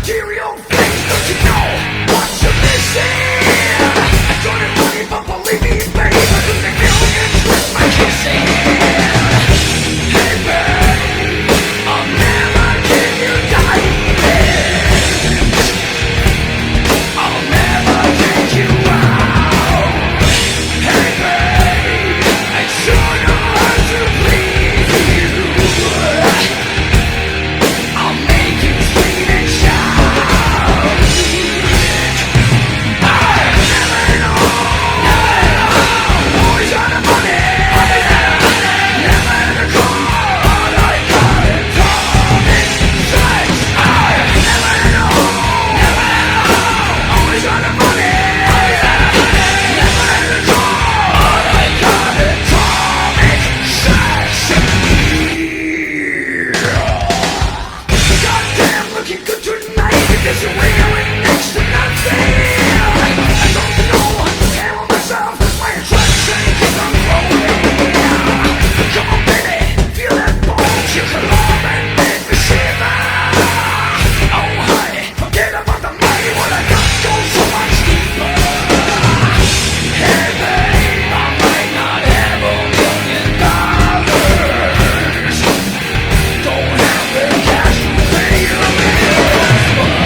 material things. Don't you know what you're missing? I don't have money, but believe me, baby, there's a million with my kissing. Hey, babe, I'll never give you diamonds. I'll never take you out. Hey, babe, I sure know how to please you. I'll make you scream and shout. I never know. Always on the money. Never the call. I got it. Atomic sex. I never know. Always on the money. Never the call. I got it. Atomic sex. Goddamn, looking good tonight. Because you're wearing next to nothing. I don't know what to handle myself. My attraction keeps on growing. Come on, baby, feel that bones. You can love and make me shiver. Oh, honey, forget about the money. What I got goes so much deeper. Hey, babe, I might not have $1 million. Don't have the cash to pay your bills, but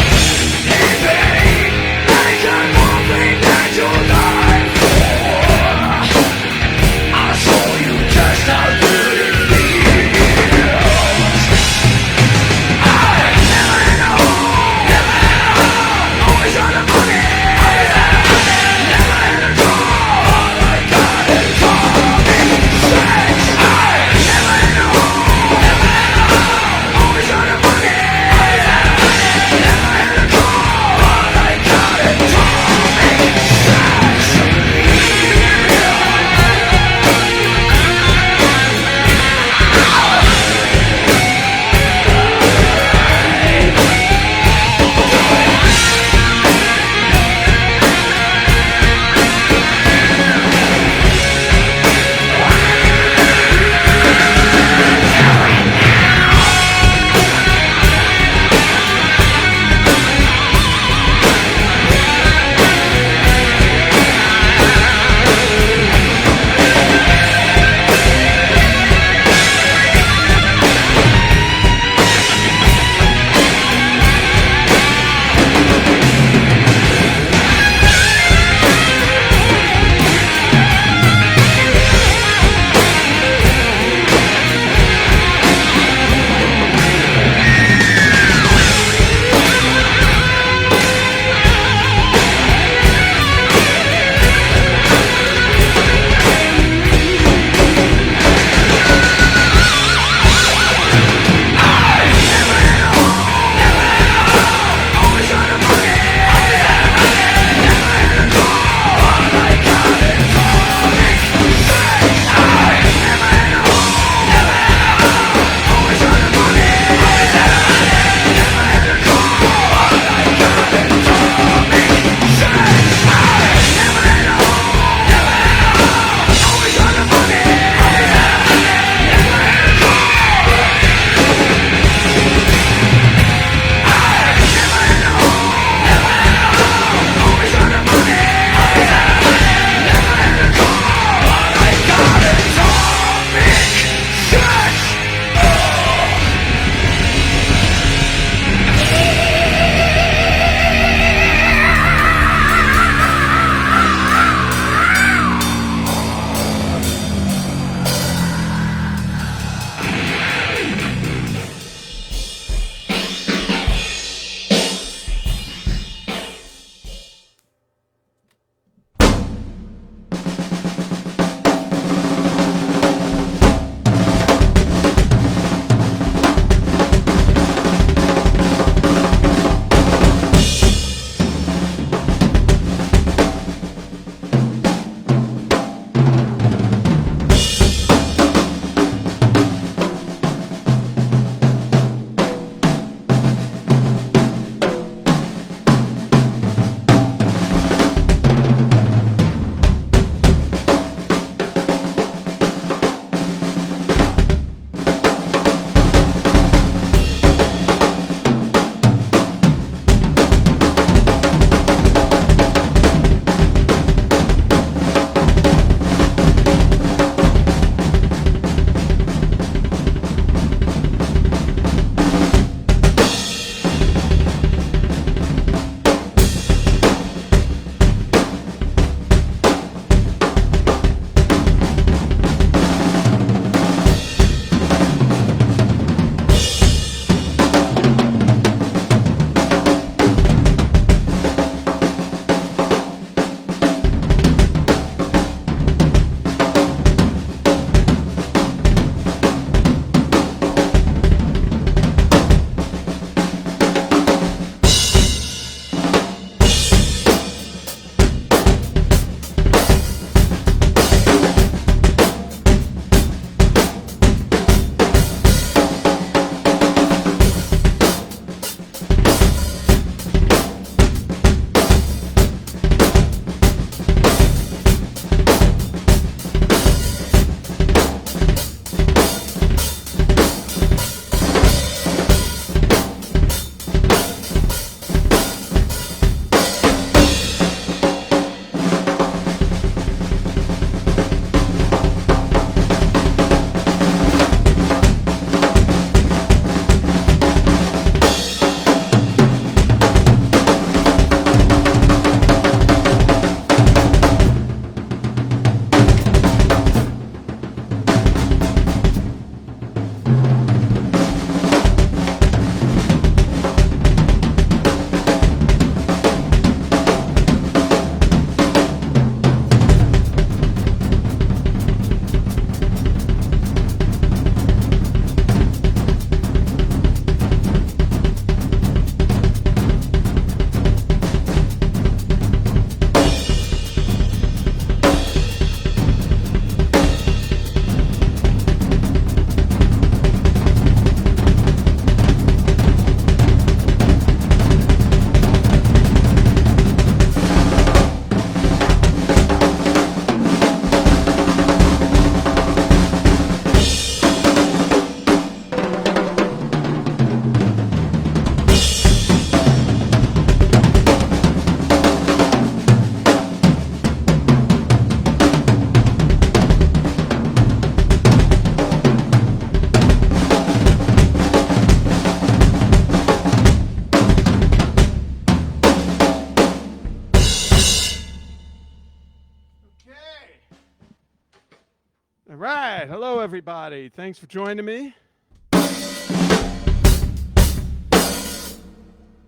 right. Hello, everybody. Thanks for joining me.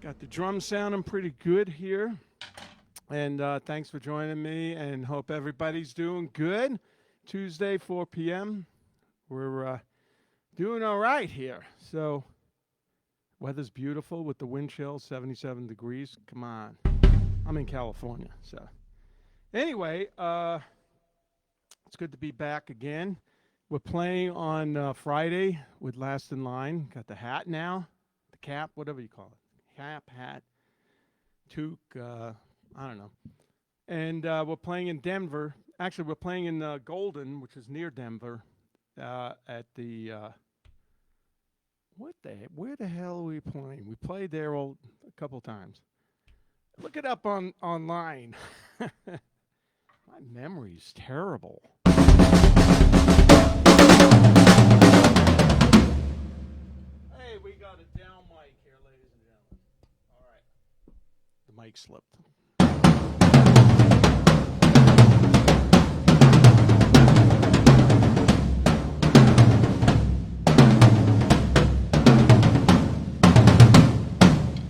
Got the drums sounding pretty good here. And thanks for joining me, and hope everybody's doing good. Tuesday, 4 p.m. We're doing all right here. So, weather's beautiful with the wind chill, 77 degrees. Come on. I'm in California, so. Anyway, it's good to be back again. We're playing on Friday with Last in Line. Got the hat now, the cap, whatever you call it. Cap, hat, toque, I don't know. And we're playing in Denver. Actually, we're playing in Golden, which is near Denver, at the, where the hell are we playing? We played there a couple times. Look it up online. My memory's terrible. Hey, we got a down mic here, ladies and gentlemen. All right. The mic slipped.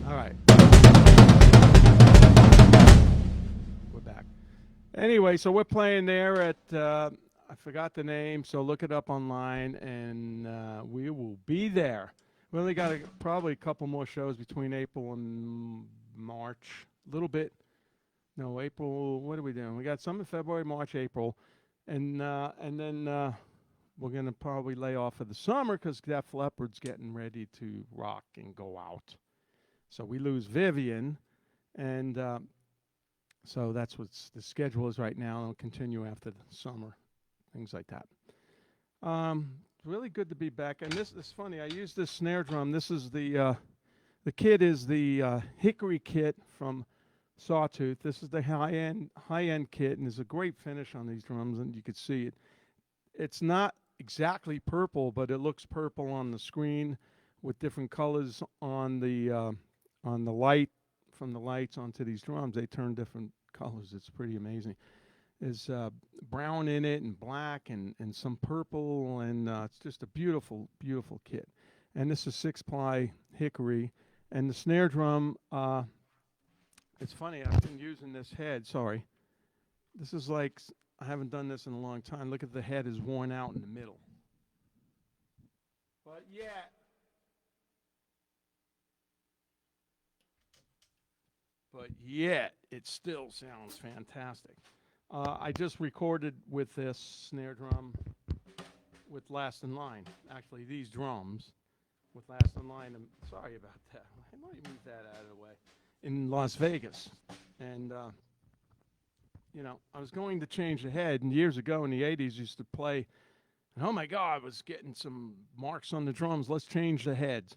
All right. We're back. Anyway, so we're playing there at, I forgot the name, so look it up online, and we will be there. We only got probably a couple more shows between April and March. A little bit. No, April, what are we doing? We got some in February, March, April, and then we're going to probably lay off for the summer because Def Leppard's getting ready to rock and go out. So we lose Vivian, and so that's what the schedule is right now. It'll continue after the summer, things like that. Really good to be back. And this is funny. I use this snare drum. This is the kit is the Hickory kit from Sawtooth. This is the high-end kit, and there's a great finish on these drums, and you can see it. It's not exactly purple, but it looks purple on the screen with different colors on the light. From the lights onto these drums, they turn different colors. It's pretty amazing. There's brown in it and black and some purple, and it's just a beautiful, beautiful kit. And this is 6-ply hickory. And the snare drum, it's funny, I've been using this head, sorry. This is like, I haven't done this in a long time. Look at the head is worn out in the middle. But yet it still sounds fantastic. I just recorded with this snare drum with Last in Line. Actually, these drums with Last in Line. I'm sorry about that. Let me move that out of the way. In Las Vegas. And, I was going to change the head. And years ago in the 80s, used to play. And oh, my God, I was getting some marks on the drums. Let's change the heads.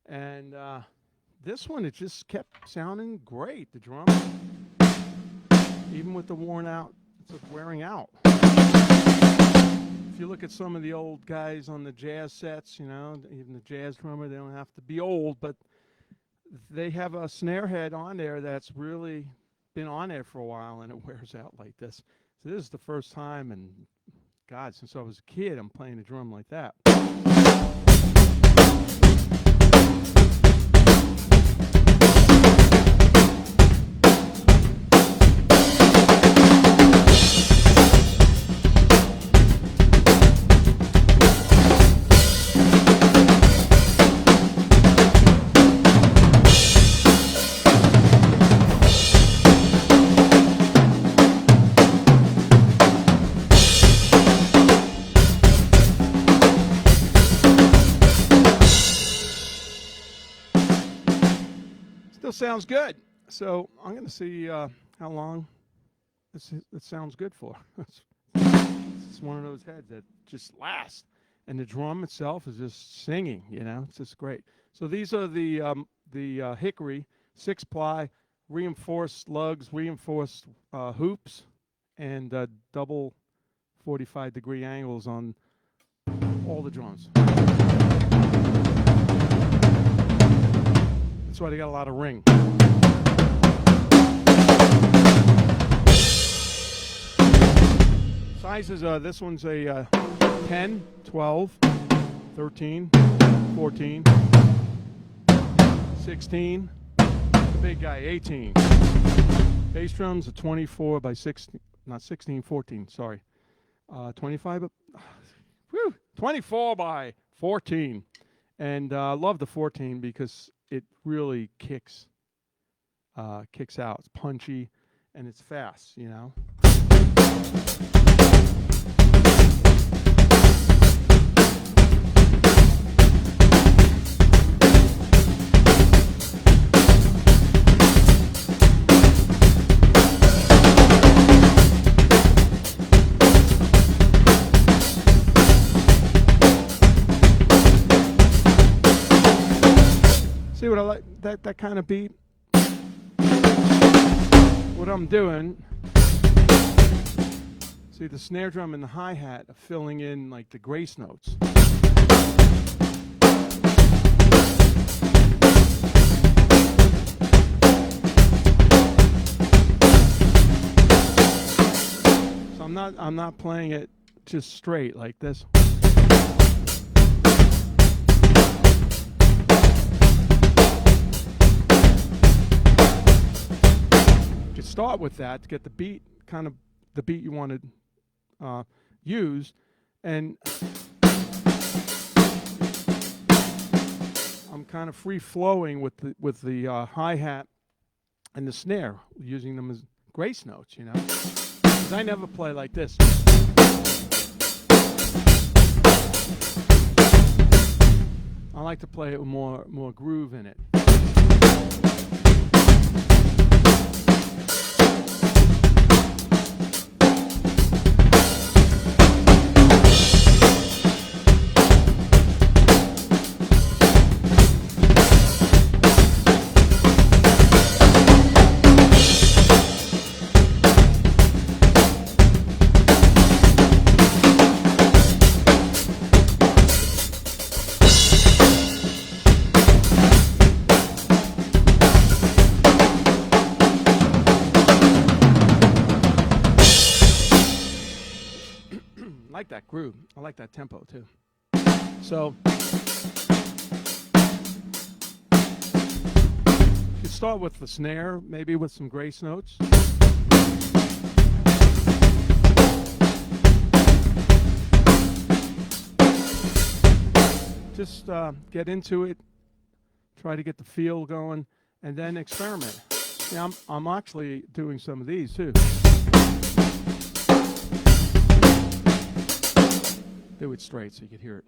And this one, it just kept sounding great. The drum, even with the worn out, it's wearing out. If you look at some of the old guys on the jazz sets, even the jazz drummer, they don't have to be old, but they have a snare head on there that's really been on there for a while, and it wears out like this. So this is the first time, and God, since I was a kid, I'm playing a drum like that. Sounds good. So I'm going to see how long it sounds good for. It's one of those heads that just lasts. And the drum itself is just singing, It's just great. So these are the hickory, 6-ply, reinforced lugs, reinforced hoops, and double 45-degree angles on all the drums. That's why they got a lot of ring. Sizes, this one's a 10, 12, 13, 14, 16, the big guy, 18. Bass drums are 24 by 16, not 16, 14, sorry. 25, 24 by 14. And I love the 14 because it really kicks out. It's punchy and it's fast, you know. See what I like? That kind of beat? What I'm doing, see the snare drum and the hi-hat are filling in like the grace notes. So I'm not playing it just straight like this. Start with that to get the beat, kind of the beat you want to use, and I'm kind of free flowing with the hi-hat and the snare, using them as grace notes, you know, because I never play like this. I like to play it with more groove in it. I like that groove. I like that tempo too. So you start with the snare, maybe with some grace notes. Just get into it, try to get the feel going, and then experiment. Yeah, I'm actually doing some of these too. Do it straight so you can hear it.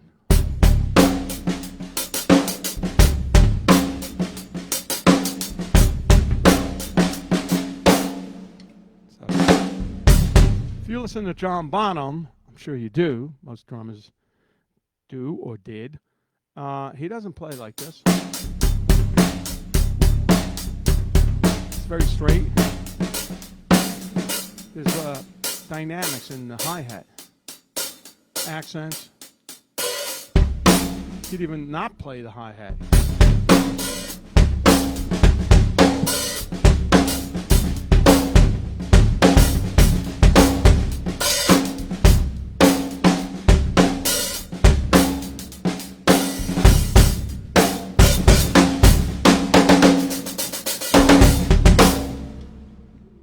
So, if you listen to John Bonham, I'm sure you do, most drummers do or did, he doesn't play like this. It's very straight. There's dynamics in the hi-hat. Accents. He'd even not play the hi-hat.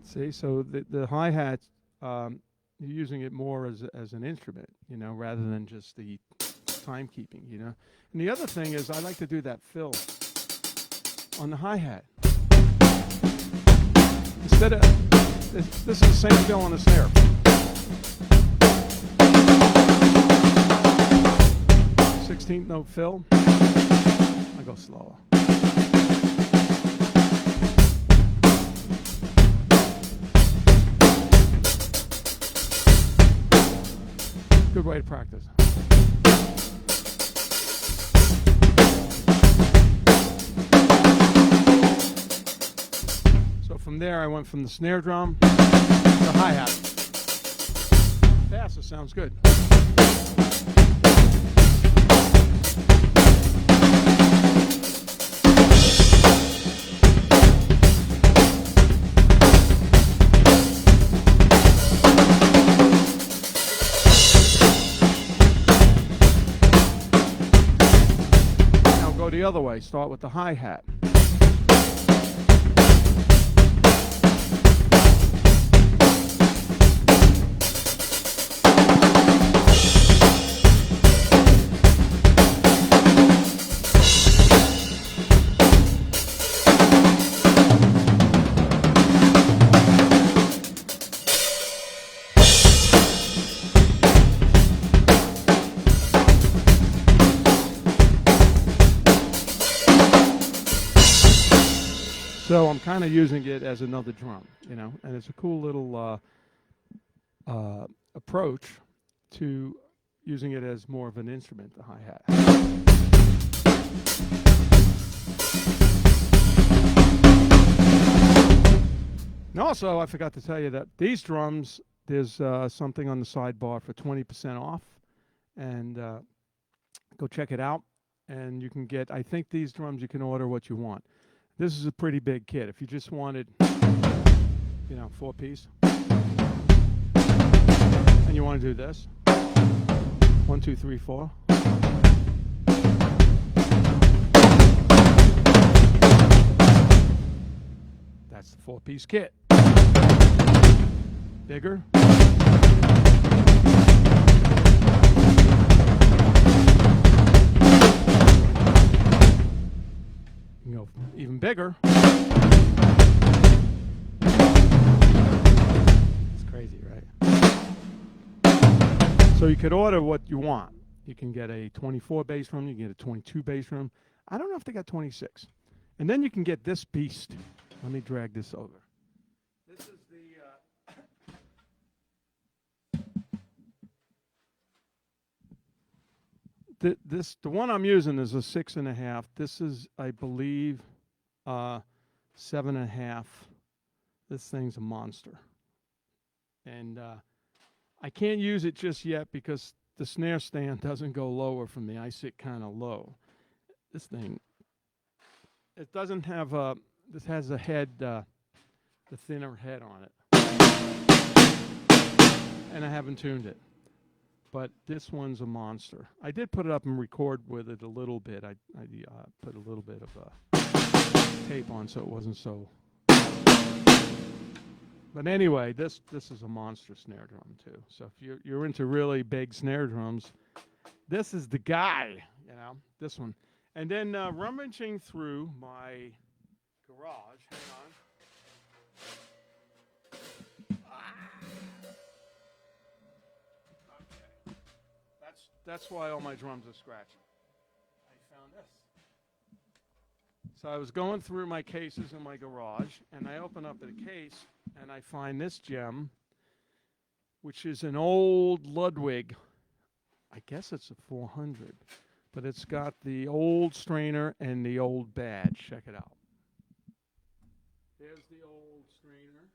See, so the hi-hat, you're using it more as an instrument, you know, rather than just the timekeeping, you know. And the other thing is I like to do that fill on the hi-hat. Instead of, this is the same fill on the snare. Sixteenth note fill. I go slower. Good way to practice. So from there, I went from the snare drum to the hi-hat. Fast, it sounds good. other way. Start with the hi-hat. So I'm kind of using it as another drum, you know, and it's a cool little approach to using it as more of an instrument, the hi-hat. And also, I forgot to tell you that these drums, there's something on the sidebar for 20% off, and go check it out. And you can get, I think these drums, you can order what you want. This is a pretty big kit. If you just wanted, you know, 4-piece, and you want to do this, 1, 2, 3, 4. That's the 4-piece kit. Bigger. You know, even bigger. It's crazy, right? So you could order what you want. You can get a 24 bass drum, you can get a 22 bass drum. I don't know if they got 26. And then you can get this beast. Let me drag this over. This is the one I'm using is a 6.5. This is, I believe, 7.5. This thing's a monster, and I can't use it just yet because the snare stand doesn't go lower for me. I sit kind of low. This thing, it doesn't have a. This has a head, the thinner head on it, and I haven't tuned it. But this one's a monster. I did put it up and record with it a little bit. I put a little bit of tape on so it wasn't so. But anyway, this is a monster snare drum too. So if you're into really big snare drums, this is the guy. You know, this one. And then rummaging through my garage. Hang on. That's why all my drums are scratched. I found this. So I was going through my cases in my garage, and I open up the case, and I find this gem, which is an old Ludwig. I guess it's a 400, but it's got the old strainer and the old badge. Check it out. There's the old strainer.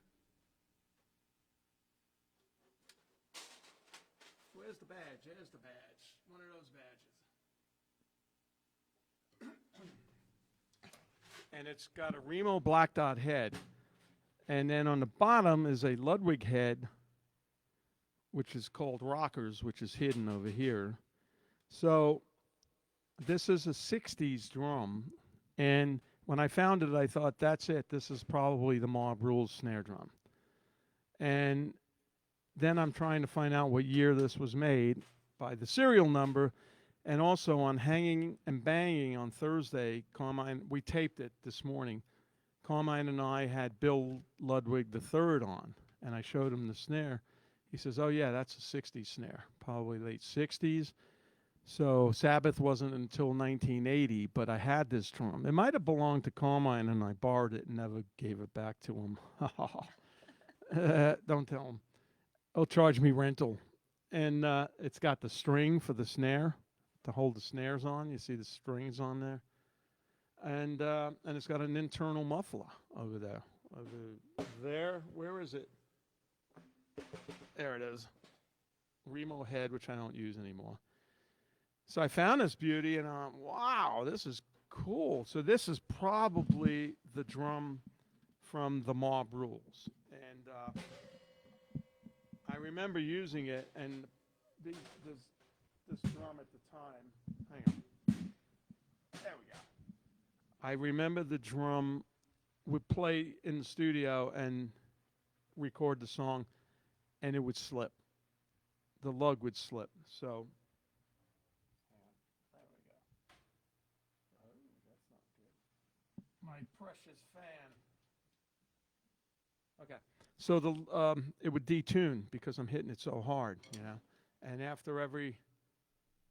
Where's the badge? There's the badge. One of those badges. And it's got a Remo black dot head. And then on the bottom is a Ludwig head, which is called Rockers, which is hidden over here. So this is a 60s drum. And when I found it, I thought, that's it. This is probably the Mob Rules snare drum. And then I'm trying to find out what year this was made by the serial number, and also on Hanging and Banging on Thursday, Carmine, we taped it this morning. Carmine and I had Bill Ludwig III on, and I showed him the snare. He says, oh yeah, that's a 60s snare, probably late 60s. So Sabbath wasn't until 1980, but I had this drum. It might have belonged to Carmine, and I borrowed it and never gave it back to him. Don't tell him. He'll charge me rental. And it's got the string for the snare to hold the snares on. You see the strings on there. And it's got an internal muffler over there. Over there. Where is it? There it is. Remo head, which I don't use anymore. So I found this beauty, and wow, this is cool. So this is probably the drum from the Mob Rules. And I remember using it, and this drum at the time. Hang on. There we go. I remember the drum would play in the studio and record the song, and it would slip. The lug would slip. So my precious fan. Okay. So it would detune because I'm hitting it so hard, And after every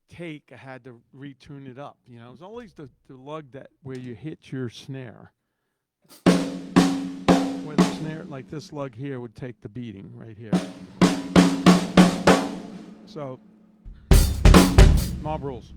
take, I had to retune it up. It was always the lug that where you hit your snare. Where the snare, like this lug here, would take the beating right here. So, mob rules.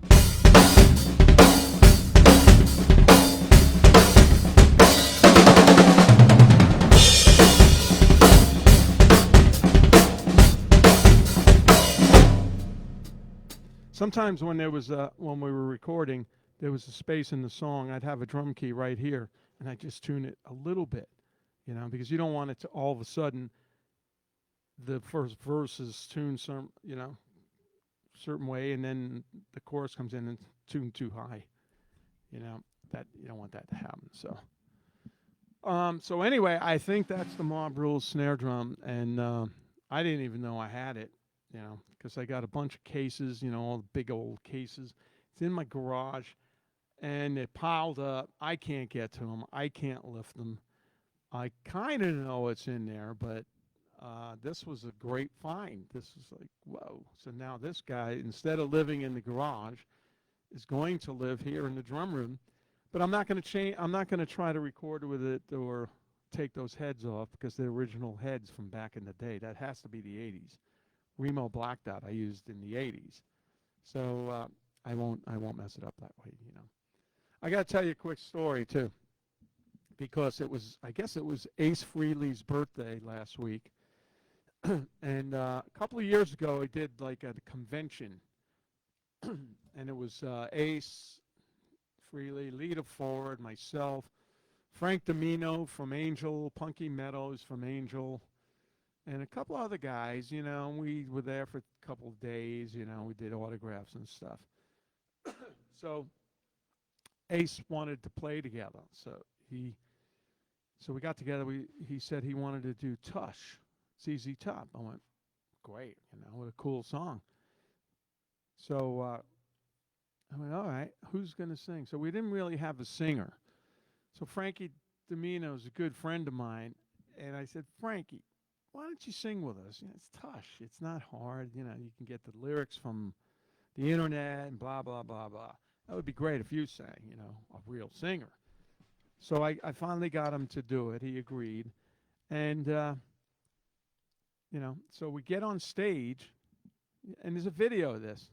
Sometimes when when we were recording, there was a space in the song. I'd have a drum key right here, and I just tune it a little bit, because you don't want it to all of a sudden the first verse is tuned certain way, and then the chorus comes in and tuned too high. That you don't want that to happen. So anyway, I think that's the Mob Rules snare drum, and I didn't even know I had it. Because I got a bunch of cases, all the big old cases. It's in my garage, and it piled up. I can't get to them. I can't lift them. I kind of know it's in there, but this was a great find. This is like, whoa. So now this guy, instead of living in the garage, is going to live here in the drum room. But I'm not going to change. I'm not going to try to record with it or take those heads off because they're original heads from back in the day. That has to be the 80s. Remo Black Dot I used in the 80s. So I won't mess it up that way, I got to tell you a quick story too, because I guess it was Ace Frehley's birthday last week. And a couple of years ago I did like a convention and it was Ace Frehley, Lita Ford, myself, Frank Domino from Angel, Punky Meadows from Angel, and a couple other guys, we were there for a couple of days, we did autographs and stuff. So Ace wanted to play together. So we got together. He said he wanted to do Tush, ZZ Top. I went, great, what a cool song. So I went, all right, who's going to sing? So we didn't really have a singer. So Frankie Domino is a good friend of mine. And I said, Frankie, why don't you sing with us? It's Tush. It's not hard. You can get the lyrics from the internet and blah, blah, blah, blah. That would be great if you sang, a real singer. So I finally got him to do it. He agreed. And, so we get on stage, and there's a video of this,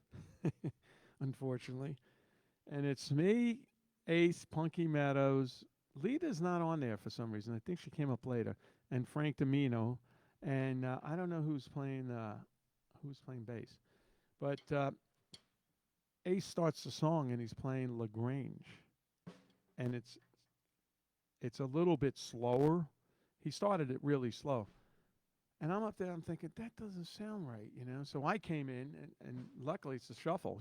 unfortunately. And it's me, Ace, Punky Meadows. Lita's not on there for some reason. I think she came up later. And Frank Domino. And I don't know who's playing bass. But Ace starts the song, and he's playing LaGrange. And it's a little bit slower. He started it really slow. And I'm up there, I'm thinking, that doesn't sound right, So I came in, and luckily it's a shuffle,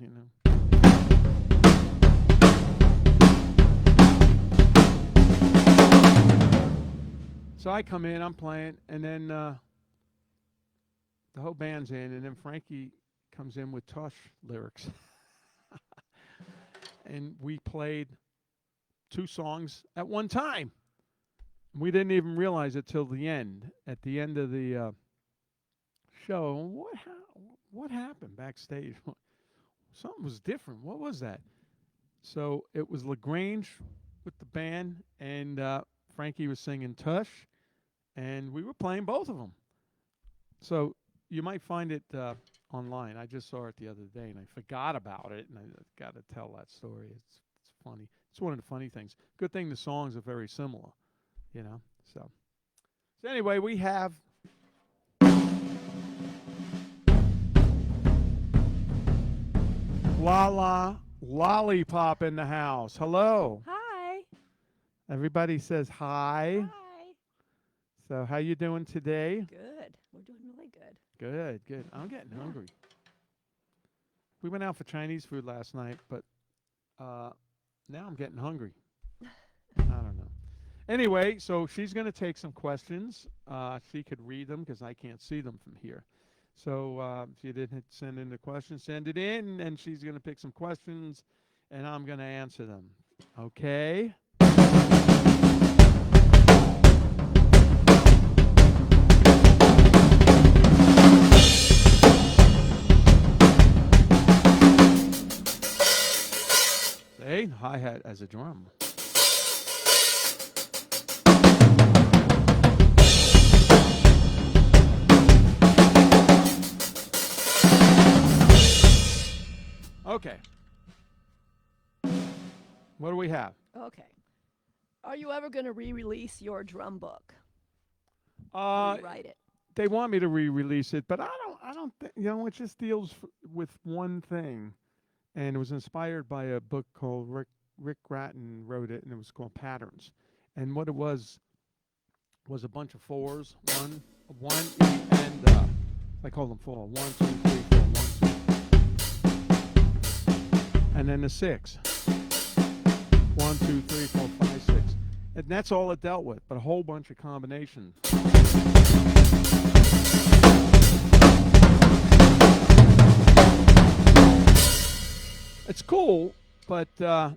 So I come in, I'm playing, and then the whole band's in, and then Frankie comes in with Tush lyrics. And we played 2 songs at one time. We didn't even realize it till the end. At the end of the show, what happened backstage? Something was different. What was that? So it was LaGrange with the band, and Frankie was singing Tush, and we were playing both of them. So you might find it online. I just saw it the other day, and I forgot about it, and I got to tell that story. It's funny. It's one of the funny things. Good thing the songs are very similar, So anyway, we have La Lollipop in the house. Hello. Hi. Everybody says hi. Hi. So how you doing today? Good. We're doing really good. Good. I'm getting hungry. We went out for Chinese food last night, but now I'm getting hungry. I don't know. Anyway, so she's going to take some questions. She could read them because I can't see them from here. So if you didn't send in the questions, send it in, and she's going to pick some questions, and I'm going to answer them. Okay? See? Hi-hat as a drum. Okay. What do we have? Okay. Are you ever going to re-release your drum book? Or rewrite it? They want me to re-release it, but I don't think, it just deals with one thing. And it was inspired by a book called Rick Gratton wrote it, and it was called Patterns. And what it was a bunch of fours, one, and I call them four. 1, 2, 3, 4, 1, 2. And then the 6. 1, 2, 3, 4, 5, 6. And that's all it dealt with, but a whole bunch of combinations. It's cool, but I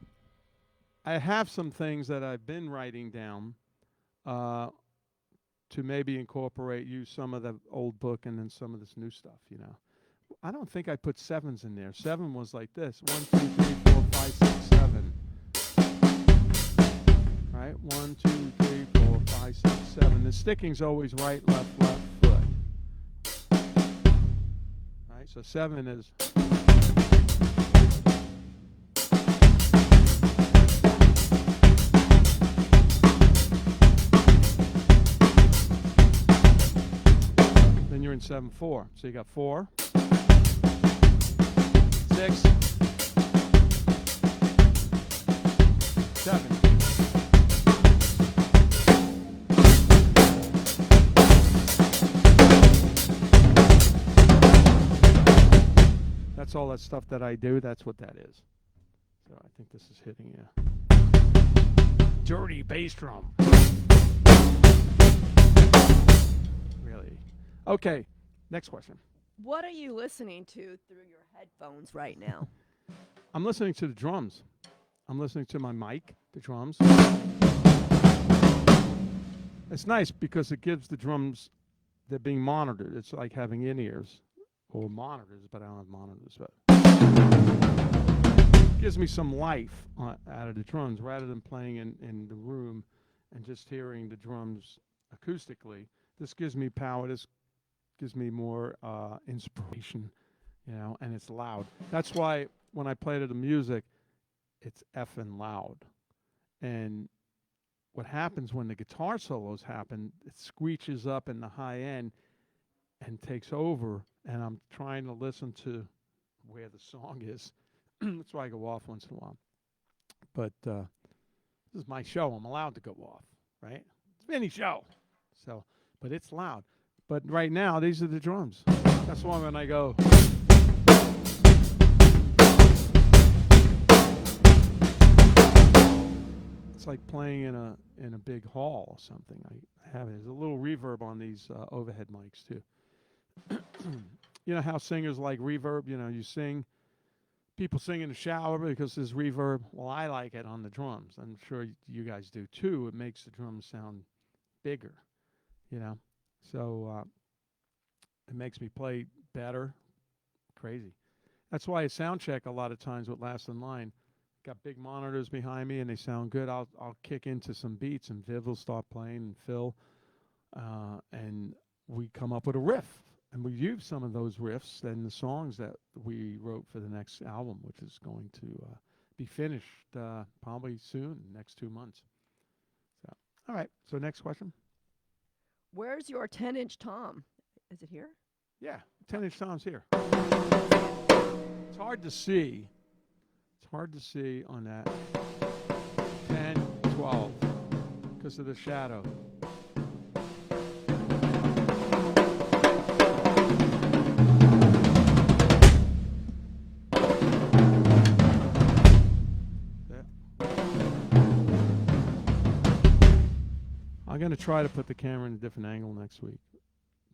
have some things that I've been writing down to maybe incorporate, use some of the old book and then some of this new stuff, I don't think I put 7s in there. 7 was like this. 1, 2, 3, 4, 5, 6, 7. Right? 1, 2, 3, 4, 5, 6, 7. The sticking's always right, left foot. Right? So 7 is... Then you're in 7/4. So you got 4, 6, 7. That's all that stuff that I do. That's what that is. So I think this is hitting you. Dirty bass drum. Really? Okay. Next question. What are you listening to through your headphones right now? I'm listening to the drums. I'm listening to my mic, the drums. It's nice because it gives the drums, they're being monitored. It's like having in-ears or monitors, but I don't have monitors. But it gives me some life out of the drums rather than playing in the room and just hearing the drums acoustically. This gives me power. This gives me more inspiration, and it's loud. That's why when I play to the music, it's effing loud. And what happens when the guitar solos happen, it screeches up in the high end and takes over, and I'm trying to listen to where the song is. That's why I go off once in a while. But this is my show. I'm allowed to go off, right? It's Vinny's show. So, but it's loud. But right now, these are the drums. That's why when I go... It's like playing in a big hall or something. I have it. There's a little reverb on these overhead mics, too. You know how singers like reverb? You sing... People sing in the shower because there's reverb. Well, I like it on the drums. I'm sure you guys do too. It makes the drums sound bigger, So it makes me play better. Crazy. That's why at sound check a lot of times with Last in Line, got big monitors behind me and they sound good. I'll kick into some beats and Viv will start playing and Phil, and we come up with a riff. And we use some of those riffs in the songs that we wrote for the next album, which is going to be finished probably soon, next 2 months. So, all right. So next question. Where's your 10-inch tom? Is it here? Yeah, 10-inch tom's here. It's hard to see. It's hard to see on that 10, 12 because of the shadow. I'm going to try to put the camera in a different angle next week.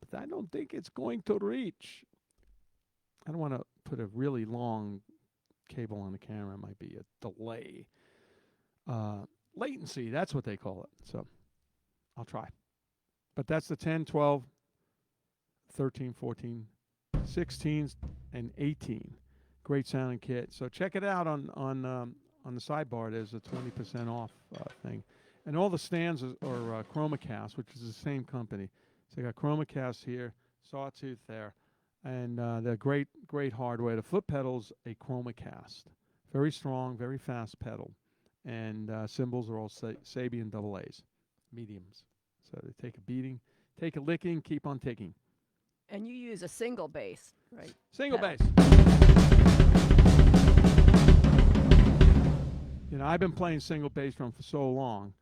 But I don't think it's going to reach. I don't want to put a really long cable on the camera. It might be a delay. Latency, that's what they call it. So I'll try. But that's the 10, 12, 13, 14, 16, and 18. Great sounding kit. So check it out on the sidebar. There's a 20% off thing. And all the stands are ChromaCast, which is the same company. So you got ChromaCast here, Sawtooth there, and they're great hardware. The foot pedal's a ChromaCast. Very strong, very fast pedal. And cymbals are all Sabian AA's, mediums. So they take a beating, take a licking, keep on ticking. And you use a single bass, right? Single pedal. bass. You know, I've been playing single bass drum for so long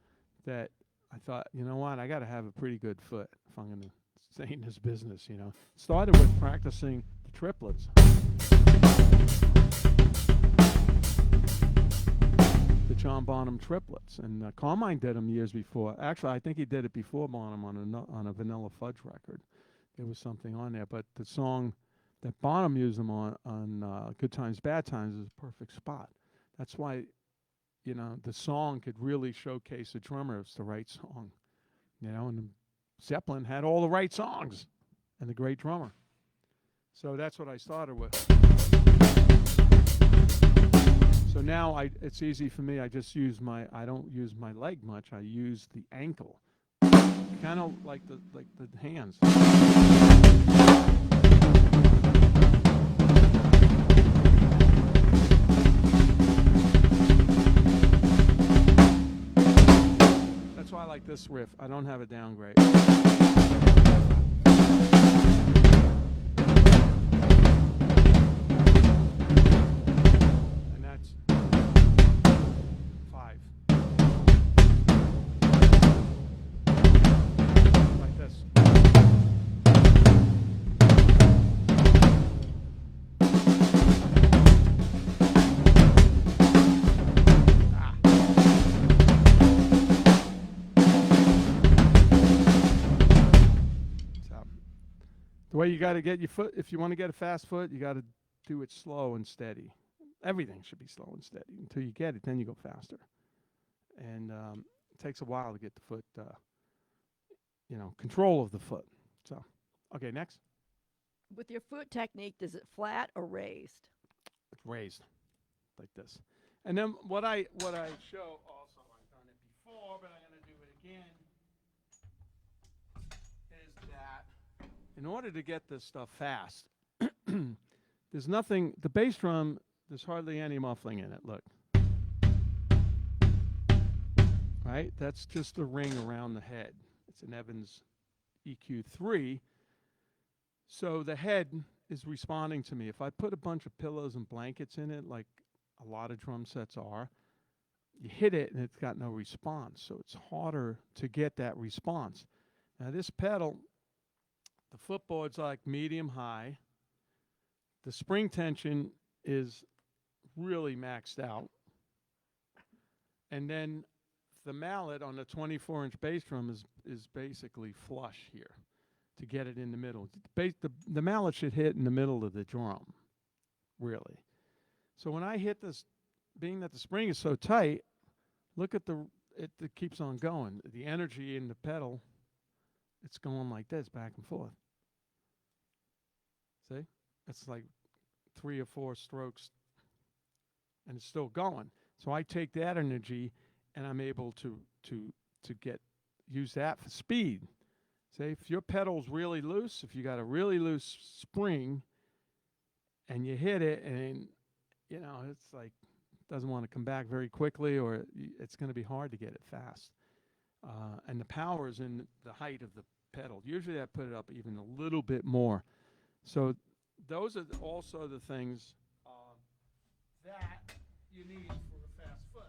that I thought, you know what, I got to have a pretty good foot if I'm going to stay in this business, you know. Started with practicing the triplets. The John Bonham triplets. And Carmine did them years before. Actually, I think he did it before Bonham on a Vanilla Fudge record. There was something on there. But the song that Bonham used them on Good Times, Bad Times is a perfect spot. That's why, you know, the song could really showcase the drummer. It's the right song. You know, and Zeppelin had all the right songs and the great drummer. So that's what I started with. So now it's easy for me. I just use I don't use my leg much. I use the ankle. Kind of like the hands. That's why I like this riff. I don't have it down great. And that's 5. Like this. The way you got to get your foot, if you want to get a fast foot, you got to do it slow and steady. Everything should be slow and steady until you get it. Then you go faster. And it takes a while to get the foot, control of the foot. So, okay, next. With your foot technique, is it flat or raised? It's raised like this. And then what I show also, I've done it before, but I'm going to do it again, is that in order to get this stuff fast, there's nothing, the bass drum, there's hardly any muffling in it, look. Right? That's just a ring around the head. It's an Evans EQ3. So the head is responding to me. If I put a bunch of pillows and blankets in it, like a lot of drum sets are, you hit it and it's got no response. So it's harder to get that response. Now this pedal, the footboard's like medium high. The spring tension is really maxed out. And then the mallet on the 24-inch bass drum is basically flush here to get it in the middle. The mallet should hit in the middle of the drum, really. So when I hit this, being that the spring is so tight, look at it keeps on going. The energy in the pedal, it's going like this, back and forth. See? It's like 3 or 4 strokes, and it's still going. So I take that energy, and I'm able to use that for speed. Say if your pedal's really loose, if you got a really loose spring, and you hit it, and it's like doesn't want to come back very quickly, or it's going to be hard to get it fast. And the power is in the height of the pedal. Usually I put it up even a little bit more. So those are also the things that you need for a fast foot.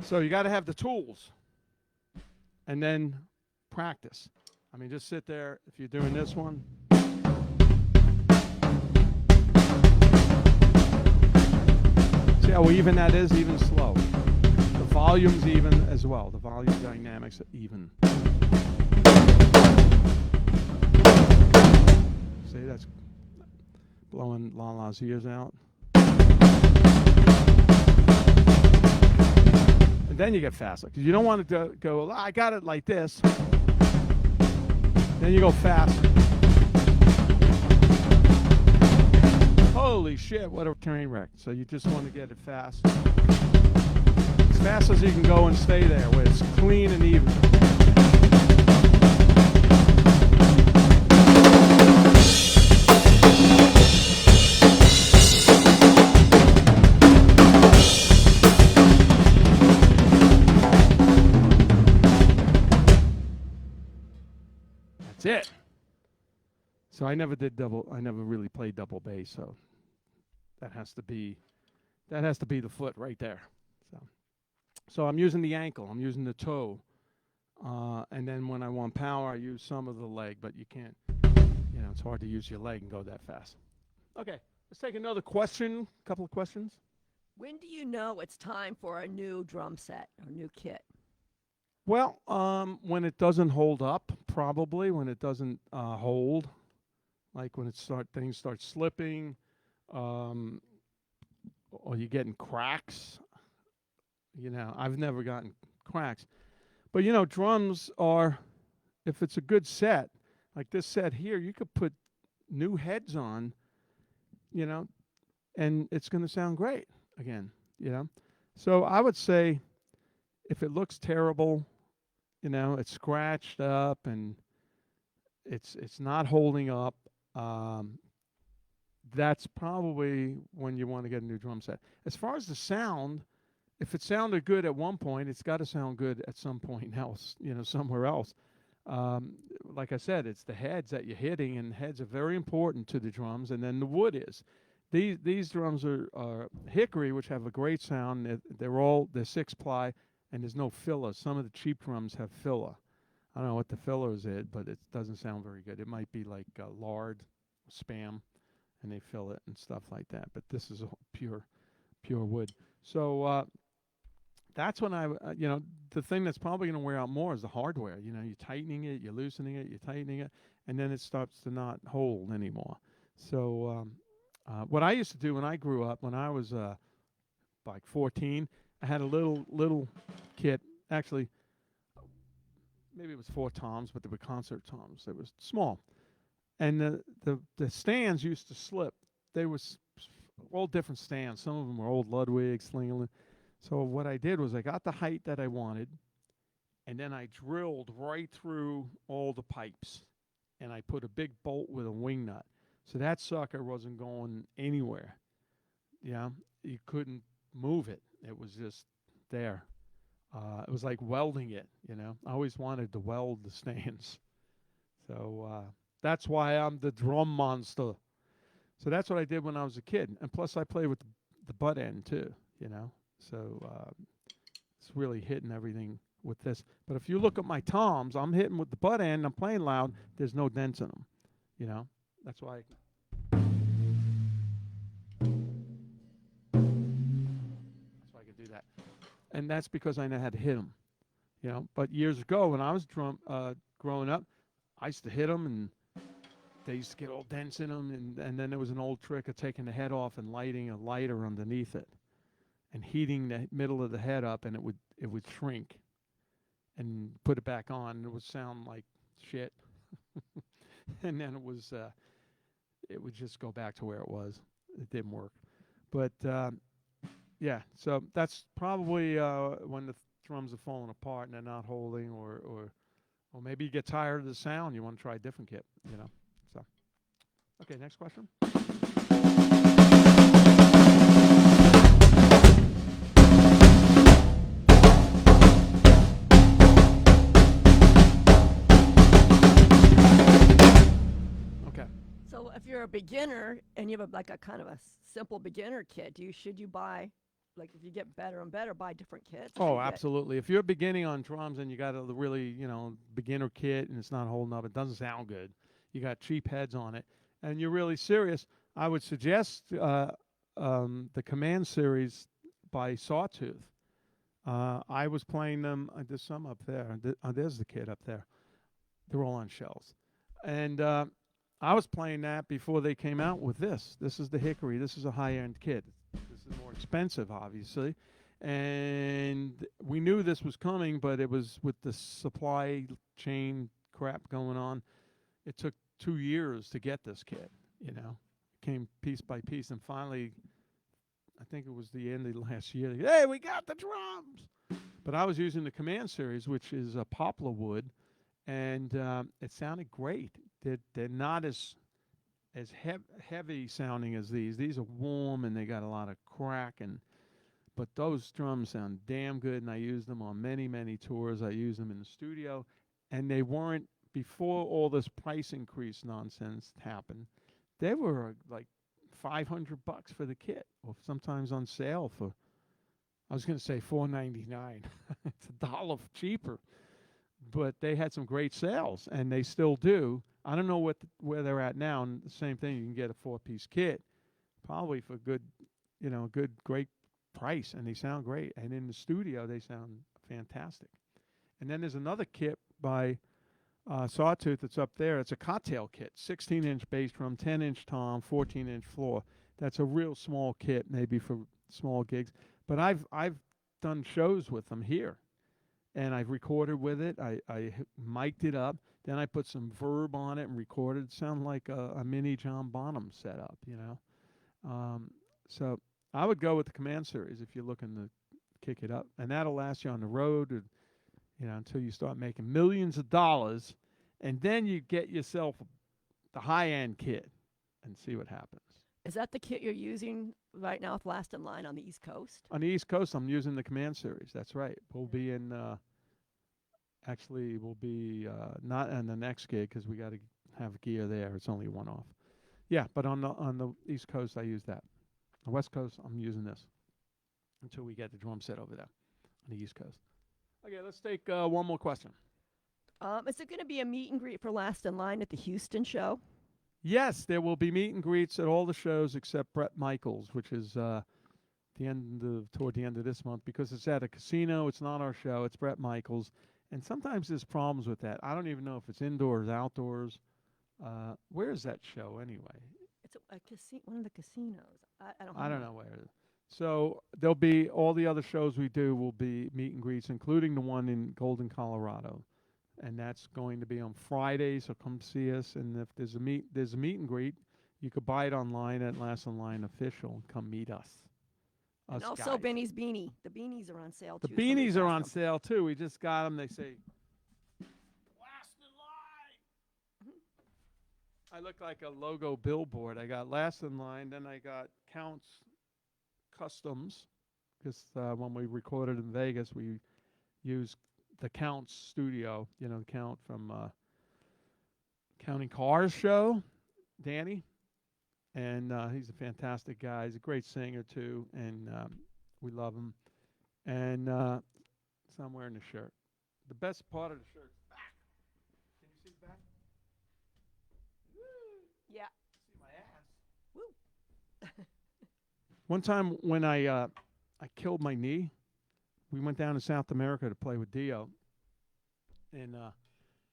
So you got to have the tools, and then practice. I mean, just sit there. If you're doing this one, see how even that is, even slow. The volume's even as well. The volume dynamics are even. See, that's blowing Lala's ears out. And then you get faster, because you don't want to go, I got it like this. Then you go fast. Holy shit, what a train wreck. So you just want to get it fast. As fast as you can go and stay there, where it's clean and even. That's it. So I never really played double bass, so that has to be the foot right there. So I'm using the ankle, I'm using the toe, and then when I want power, I use some of the leg, but you can't, it's hard to use your leg and go that fast. Okay, let's take another question, a couple of questions. When do you know it's time for a new drum set or new kit? Well, when it doesn't hold up, probably when it doesn't hold, like when things start slipping, or you're getting cracks. I've never gotten cracks, but drums are, if it's a good set, like this set here, you could put new heads on, and it's going to sound great again. So I would say, if it looks terrible, it's scratched up and it's not holding up, that's probably when you want to get a new drum set. As far as the sound, if it sounded good at one point, it's got to sound good at some point else, somewhere else. Like I said, it's the heads that you're hitting, and heads are very important to the drums, and then the wood is. These drums are hickory, which have a great sound. They're 6-ply, and there's no filler. Some of the cheap drums have filler. I don't know what the filler is, but it doesn't sound very good. It might be like lard, Spam, and they fill it and stuff like that. But this is pure wood. So that's when the thing that's probably going to wear out more is the hardware. You're tightening it, you're loosening it, you're tightening it, and then it starts to not hold anymore. So what I used to do when I grew up, when I was like 14, I had a little kit. Actually, maybe it was 4 toms, but they were concert toms. They were small. And the stands used to slip. They were all different stands. Some of them were old Ludwig, Slingerland. So what I did was I got the height that I wanted, and then I drilled right through all the pipes, and I put a big bolt with a wing nut. So that sucker wasn't going anywhere. Yeah, you couldn't move it. It was just there. It was like welding it, I always wanted to weld the stands. So that's why I'm the drum monster. So that's what I did when I was a kid. And plus I played with the butt end too, So it's really hitting everything with this. But if you look at my toms, I'm hitting with the butt end. I'm playing loud. There's no dents in them, That's why. Do that, and that's because I know how to hit them, But years ago, when I was growing up, I used to hit them, and they used to get all dents in them, and then there was an old trick of taking the head off and lighting a lighter underneath it, and heating the middle of the head up, and it would shrink, and put it back on, and it would sound like shit, and then it would just go back to where it was. It didn't work, but. Yeah, so that's probably when the drums are falling apart and they're not holding, or maybe you get tired of the sound. You want to try a different kit, So, okay, next question. Okay. So if you're a beginner and you have a kind of a simple beginner kit, should you buy like if you get better and better, buy different kits. Oh, You get- absolutely. If you're beginning on drums and you got a really, beginner kit and it's not holding up, it doesn't sound good. You got cheap heads on it, and you're really serious. I would suggest the Command series by Sawtooth. I was playing them. There's some up there. There's the kit up there. They're all on shelves, and I was playing that before they came out with this. This is the Hickory. This is a high-end kit. This is more expensive, obviously. And we knew this was coming, but it was with the supply chain crap going on. It took 2 years to get this kit, It came piece by piece. And finally, I think it was the end of last year, hey, we got the drums. But I was using the Command series, which is a poplar wood, and it sounded great. They're not as heavy sounding as these. These are warm and they got a lot of crack, but those drums sound damn good, and I use them on many tours. I use them in the studio, and they weren't, before all this price increase nonsense happened, they were like $500 for the kit, or sometimes on sale for, I was going to say $4.99. It's $1 cheaper. But they had some great sales, and they still do. I don't know where they're at now. And the same thing, you can get a 4-piece kit, probably for good, great price, and they sound great. And in the studio, they sound fantastic. And then there's another kit by Sawtooth that's up there. It's a cocktail kit, 16-inch bass drum, 10-inch tom, 14-inch floor. That's a real small kit, maybe for small gigs. But I've done shows with them here. And I've recorded with it. I mic'd it up. Then I put some verb on it and recorded. It sounded like a mini John Bonham setup, So I would go with the Command series if you're looking to kick it up. And that'll last you on the road, until you start making millions of dollars. And then you get yourself the high-end kit and see what happens. Is that the kit you're using right now with Last in Line on the East Coast? On the East Coast, I'm using the Command series. That's right. We'll be in, we'll be not on the next gig because we got to have gear there. It's only one off. Yeah, but on the East Coast, I use that. The West Coast, I'm using this until we get the drum set over there on the East Coast. Okay, let's take one more question. Is it going to be a meet and greet for Last in Line at the Houston show? Yes, there will be meet and greets at all the shows except Bret Michaels, which is toward the end of this month, because it's at a casino. It's not our show. It's Bret Michaels, and sometimes there's problems with that. I don't even know if it's indoors, outdoors. Where is that show anyway? It's one of the casinos. I don't know where it is. So there'll be all the other shows we do will be meet and greets, including the one in Golden, Colorado. And that's going to be on Friday, so come see us. And if there's a meet and greet, you could buy it online at Last in Line Official and come meet us. And also guys. Benny's Beanie. The beanies are on sale, The too. beanies are on sale, too. We just got them. They say, Last in Line. I look like a logo billboard. I got Last in Line, then I got Counts Customs, because when we recorded in Vegas, we used the Count's studio, Count from Counting Cars show, Danny. And he's a fantastic guy. He's a great singer, too, and we love him. And so I'm wearing the shirt. The best part of the shirt is back. Can you see the back? Woo! Yeah. See my ass. Woo. One time when I killed my knee, we went down to South America to play with Dio, and I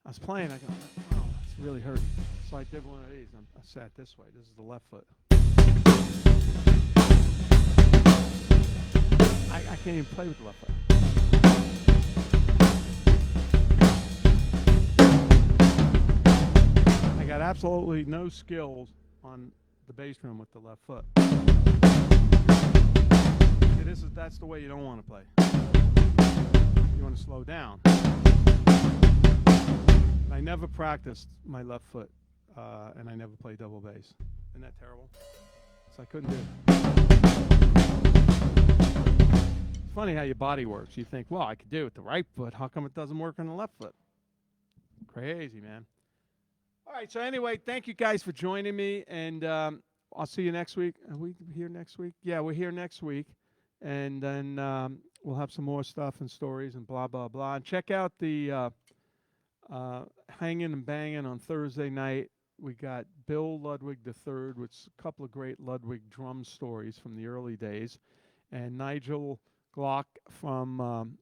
was playing. I go, oh, it's really hurting. So I did one of these. I sat this way. This is the left foot. I can't even play with the left foot. I got absolutely no skills on the bass drum with the left foot. That's the way you don't want to play. You want to slow down. I never practiced my left foot, and I never played double bass. Isn't that terrible? So I couldn't do it. It's funny how your body works. You think, well, I could do it with the right foot. How come it doesn't work on the left foot? Crazy, man. All right, so anyway, thank you guys for joining me, and I'll see you next week. Are we here next week? Yeah, we're here next week. and then we'll have some more stuff and stories and blah blah blah. And check out the Hanging and Banging on Thursday night. We got Bill Ludwig III with a couple of great Ludwig drum stories from the early days, and Nigel Glock from.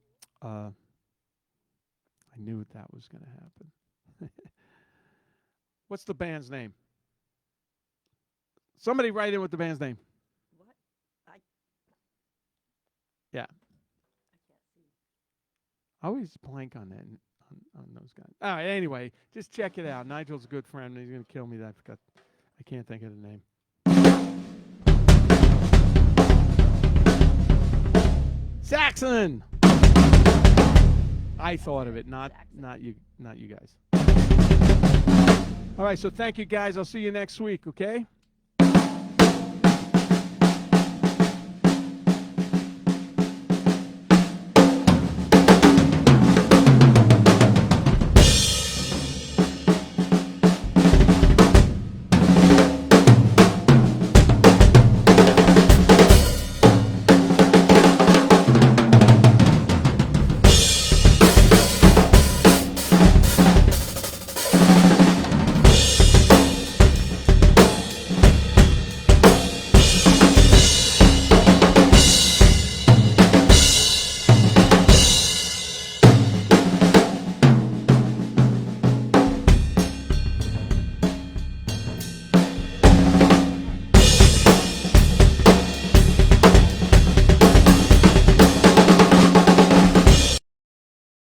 I knew that was going to happen. What's the band's name? Somebody write in with the band's name. What? Yeah. I can't see. I always blank on that on those guys. All right. Anyway, just check it out. Nigel's a good friend. He's gonna kill me. That I can't think of the name. Saxon. I thought of it, not you guys. All right. So thank you guys. I'll see you next week. Okay.